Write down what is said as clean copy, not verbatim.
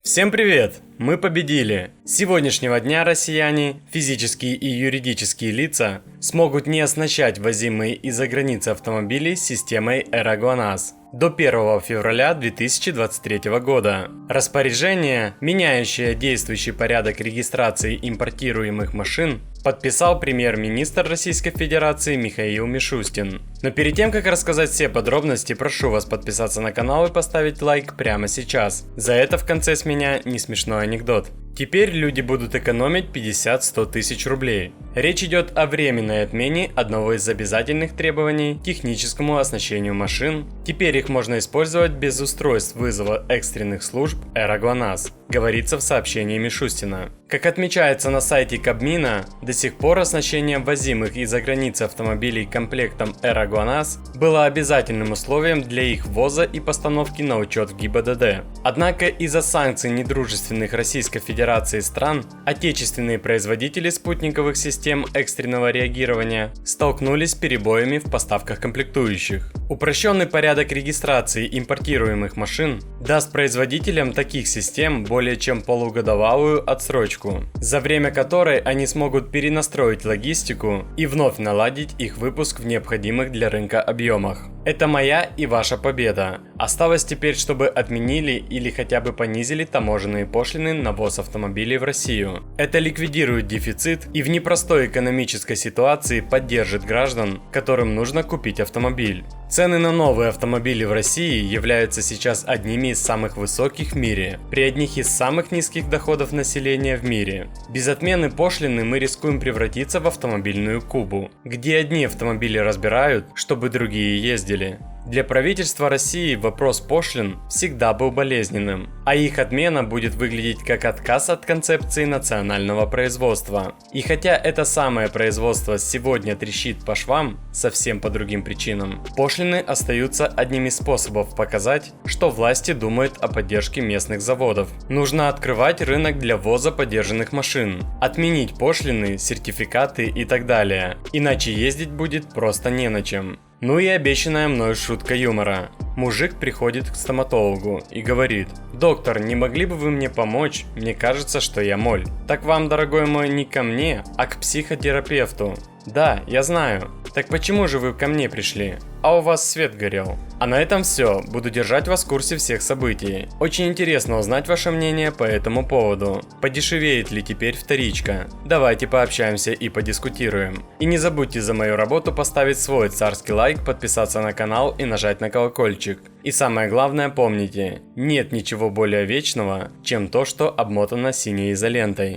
Всем привет! Мы победили! С сегодняшнего дня россияне, физические и юридические лица, смогут не оснащать возимые из-за границы автомобили системой EuroGLONASS до 1 февраля 2023 года. Распоряжение, меняющее действующий порядок регистрации импортируемых машин, подписал премьер-министр Российской Федерации Михаил Мишустин. Но перед тем, как рассказать все подробности, прошу вас подписаться на канал и поставить лайк прямо сейчас. За это в конце с меня не смешной анекдот. Теперь люди будут экономить 50-100 тысяч рублей. Речь идет о временной отмене одного из обязательных требований к техническому оснащению машин. Теперь их можно использовать без устройств вызова экстренных служб EuroGLONASS, говорится в сообщении Мишустина. Как отмечается на сайте Кабмина, до сих пор оснащение ввозимых из-за границы автомобилей комплектом EuroGLONASS было обязательным условием для их ввоза и постановки на учет в ГИБДД. Однако из-за санкций недружественных Российской Федерации стран, отечественные производители спутниковых систем экстренного реагирования столкнулись с перебоями в поставках комплектующих. Упрощенный порядок регистрации импортируемых машин даст производителям таких систем более чем полугодовалую отсрочку, за время которой они смогут перенастроить логистику и вновь наладить их выпуск в необходимых для рынка объемах. Это моя и ваша победа. Осталось теперь, чтобы отменили или хотя бы понизили таможенные пошлины на ввоз автомобилей в Россию. Это ликвидирует дефицит и в непростой экономической ситуации поддержит граждан, которым нужно купить автомобиль. Цены на новые автомобили в России являются сейчас одними из самых высоких в мире, при одних из самых низких доходов населения в мире. Без отмены пошлины мы рискуем превратиться в автомобильную Кубу, где одни автомобили разбирают, чтобы другие ездили. Для правительства России вопрос пошлин всегда был болезненным, а их отмена будет выглядеть как отказ от концепции национального производства. И хотя это самое производство сегодня трещит по швам, совсем по другим причинам, пошлины остаются одним из способов показать, что власти думают о поддержке местных заводов. Нужно открывать рынок для ввоза подержанных машин, отменить пошлины, сертификаты и так далее, иначе ездить будет просто не на чем. Ну и обещанная мною шутка юмора. Мужик приходит к стоматологу и говорит: «Доктор, не могли бы вы мне помочь? Мне кажется, что я моль». «Так вам, дорогой мой, не ко мне, а к психотерапевту». «Да, я знаю. Так почему же вы ко мне пришли? А у вас свет горел». А на этом все. Буду держать вас в курсе всех событий. Очень интересно узнать ваше мнение по этому поводу. Подешевеет ли теперь вторичка? Давайте пообщаемся и подискутируем. И не забудьте за мою работу поставить свой царский лайк, подписаться на канал и нажать на колокольчик. И самое главное, помните, нет ничего более вечного, чем то, что обмотано синей изолентой.